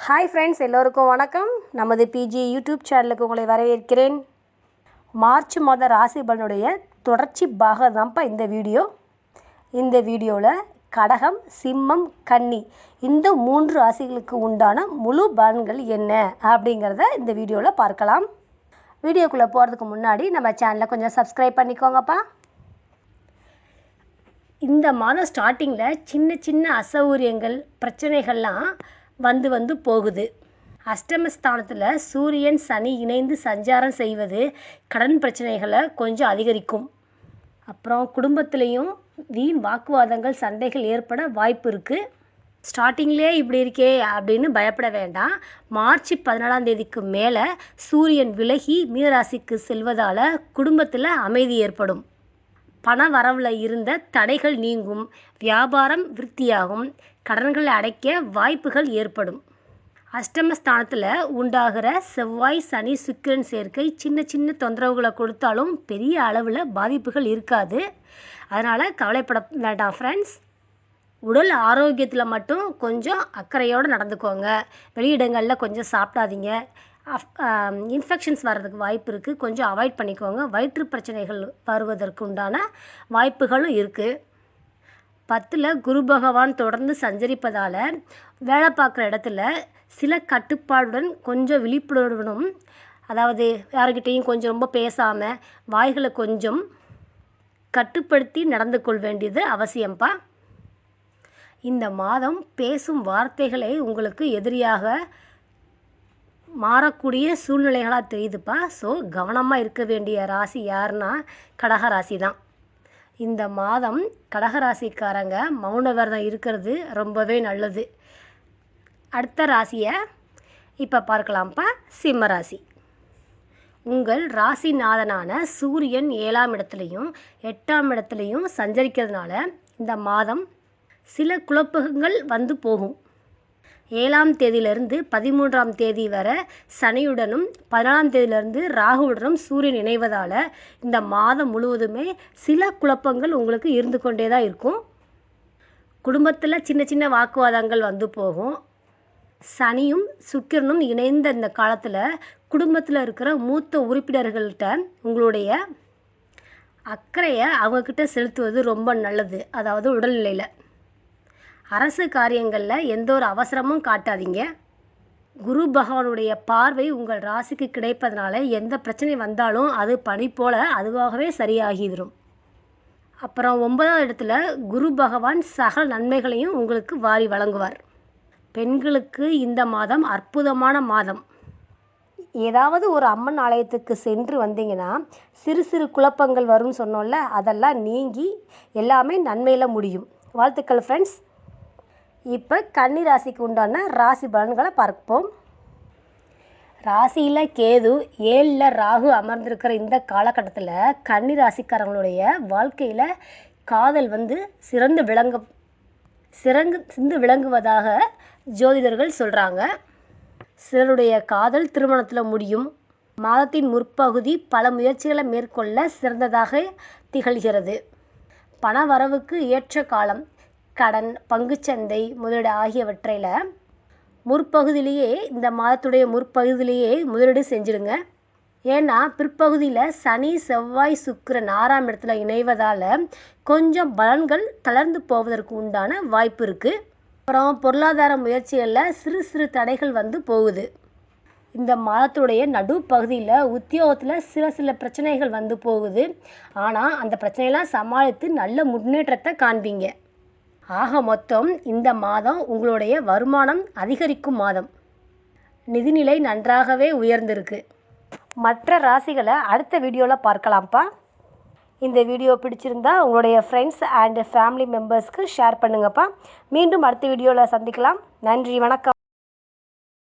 Hi friends, எல்லோருக்கும் வணக்கம். நமது பிஜி யூடியூப் சேனலுக்கு உங்களை வரவேற்கிறேன். மார்ச் மாத ராசி பலனுடைய தொடர்ச்சி பாகம் தான்ப்பா இந்த வீடியோ. இந்த வீடியோவில் கடகம், சிம்மம், கன்னி இந்த 3 ராசிகளுக்கு உண்டான முழு பலன்கள் என்ன அப்படிங்கிறத இந்த வீடியோவில் பார்க்கலாம். வீடியோக்குள்ளே போகிறதுக்கு முன்னாடி நம்ம சேனலை கொஞ்சம் சப்ஸ்கிரைப் பண்ணிக்கோங்கப்பா. இந்த மாதம் ஸ்டார்டிங்கில் சின்ன சின்ன அசௌகரியங்கள், பிரச்சனைகள்லாம் வந்து போகுது. அஷ்டமஸ்தானத்தில் சூரியன், சனி இணைந்து சஞ்சாரம் செய்வது கடன் பிரச்சனைகளை கொஞ்சம் அதிகரிக்கும். அப்புறம் குடும்பத்துலேயும் வீண் வாக்குவாதங்கள், சண்டைகள் ஏற்பட வாய்ப்பு இருக்குது. ஸ்டார்டிங்லேயே இப்படி இருக்கே அப்படின்னு பயப்பட வேண்டாம். மார்ச் 14ஆம் தேதிக்கு மேலே சூரியன் விலகி மீனராசிக்கு செல்வதால் குடும்பத்தில் அமைதி ஏற்படும். பண வரவில் இருந்த தடைகள் நீங்கும், வியாபாரம் விருத்தியாகும், கடன்களை அடைக்க வாய்ப்புகள் ஏற்படும். அஷ்டமஸ்தானத்தில் உண்டாகிற செவ்வாய், சனி, சுக்கிரன் சேர்க்கை சின்ன சின்ன தொந்தரவுகளை கொடுத்தாலும் பெரிய அளவில் பாதிப்புகள் இருக்காது. அதனால் கவலைப்பட வேண்டாம் ஃப்ரெண்ட்ஸ். உடல் ஆரோக்கியத்தில் மட்டும் கொஞ்சம் அக்கறையோடு நடந்துக்கோங்க. வெளியிடங்களில் கொஞ்சம் சாப்பிடாதீங்க. இன்ஃபெக்ஷன்ஸ் வர்றதுக்கு வாய்ப்பு இருக்குது, கொஞ்சம் அவாய்ட் பண்ணிக்கோங்க. வயிற்று பிரச்சனைகள் வருவதற்கு உண்டான வாய்ப்புகளும் இருக்குது. 10ல் குரு பகவான் தொடர்ந்து சஞ்சரிப்பதால் வேலை பார்க்குற இடத்துல சில கட்டுப்பாடுடன் கொஞ்சம் விழிப்புணர்வுடன், அதாவது யாருக்கிட்டையும் கொஞ்சம் ரொம்ப பேசாமல் வாய்களை கொஞ்சம் கட்டுப்படுத்தி நடந்து கொள்ள வேண்டியது அவசியம்ப்பா. இந்த மாதம் பேசும் வார்த்தைகளை உங்களுக்கு எதிரியாக மாறக்கூடிய சூழ்நிலைகளாக தெரியுதுப்பா. ஸோ கவனமாக இருக்க வேண்டிய ராசி யாருன்னா கடக ராசி தான். இந்த மாதம் கடகராசிக்காரங்க மௌன விரதம் இருக்கிறது ரொம்பவே நல்லது. அடுத்த ராசியை இப்போ பார்க்கலாம்ப்பா. சிம்ம ராசி. உங்கள் ராசிநாதனான சூரியன் 7ஆம் இடத்துலையும் 8ஆம் இடத்துலையும் சஞ்சரிக்கிறதுனால இந்த மாதம் சில குழப்பங்கள் வந்து போகும். 7ஆம் தேதியிலிருந்து 13ஆம் தேதி வரை சனியுடனும் 14ஆம் தேதியிலிருந்து ராகுவுடனும் சூரியன் இணைவதால் இந்த மாதம் முழுவதுமே சில குழப்பங்கள் உங்களுக்கு இருந்து கொண்டே தான் இருக்கும். குடும்பத்தில் சின்ன சின்ன வாக்குவாதங்கள் வந்து போகும். சனியும் சுக்கிரனும் இணைந்த இந்த காலத்தில் குடும்பத்தில் இருக்கிற மூத்த உறுப்பினர்கள்கிட்ட உங்களுடைய அக்கறையை அவங்கக்கிட்ட செலுத்துவது ரொம்ப நல்லது. அதாவது உடல்நிலையில், அரசு காரியங்களில் எந்த ஒரு அவசரமும் காட்டாதீங்க. குரு பகவானுடைய பார்வை உங்கள் ராசிக்கு கிடைப்பதனால எந்த பிரச்சனை வந்தாலும் அது பனி போல் அதுவாகவே சரியாகிவிடும். அப்புறம் 9ஆம் இடத்துல குரு பகவான் சகல நன்மைகளையும் உங்களுக்கு வாரி வழங்குவார். பெண்களுக்கு இந்த மாதம் அற்புதமான மாதம். ஏதாவது ஒரு அம்மன் ஆலயத்துக்கு சென்று வந்தீங்கன்னா சிறு சிறு குழப்பங்கள் வரும்னு சொன்னோம்ல, அதெல்லாம் நீங்கி எல்லாமே நன்மையில் முடியும். வாழ்த்துக்கள் ஃப்ரெண்ட்ஸ். இப்போ கன்னி ராசிக்கு உண்டான ராசி பலன்களை பார்ப்போம். ராசியில் கேது, 7ல் ராகு அமர்ந்திருக்கிற இந்த காலகட்டத்தில் கன்னி ராசிக்காரங்களுடைய வாழ்க்கையில் காதல் சிறந்து விளங்குவதாக ஜோதிடர்கள் சொல்கிறாங்க. சிலருடைய காதல் திருமணத்தில் முடியும். மாதத்தின் முற்பகுதி பல முயற்சிகளை மேற்கொள்ள சிறந்ததாக திகழ்கிறது. பண வரவுக்கு ஏற்ற காலம். கடன், பங்குச்சந்தை முதலீடு ஆகியவற்றில் முற்பகுதியிலேயே, இந்த மாதத்துடைய முற்பகுதியிலேயே முதலீடு செஞ்சிடுங்க. ஏன்னா பிற்பகுதியில் சனி, செவ்வாய், சுக்கிரன் 6ஆம் இடத்துல இணைவதால் கொஞ்சம் பலன்கள் தளர்ந்து போவதற்கு உண்டான வாய்ப்பு இருக்குது. அப்புறம் பொருளாதார முயற்சிகளில் சிறு சிறு தடைகள் போகுது. இந்த மாதத்துடைய நடுப்பகுதியில் உத்தியோகத்தில் சில பிரச்சனைகள் போகுது. ஆனால் அந்த பிரச்சனையெல்லாம் சமாளித்து நல்ல முன்னேற்றத்தை காண்பீங்க. ஆக மொத்தம் இந்த மாதம் உங்களுடைய வருமானம் அதிகரிக்கும் மாதம். நிதிநிலை நன்றாகவே உயர்ந்திருக்கு. மற்ற ராசிகளை அடுத்த வீடியோவில் பார்க்கலாம்ப்பா. இந்த வீடியோ பிடிச்சிருந்தா உங்களுடைய ஃப்ரெண்ட்ஸ் அண்ட் ஃபேமிலி மெம்பர்ஸ்க்கு ஷேர் பண்ணுங்கப்பா. மீண்டும் அடுத்த வீடியோவில் சந்திக்கலாம். நன்றி, வணக்கம்.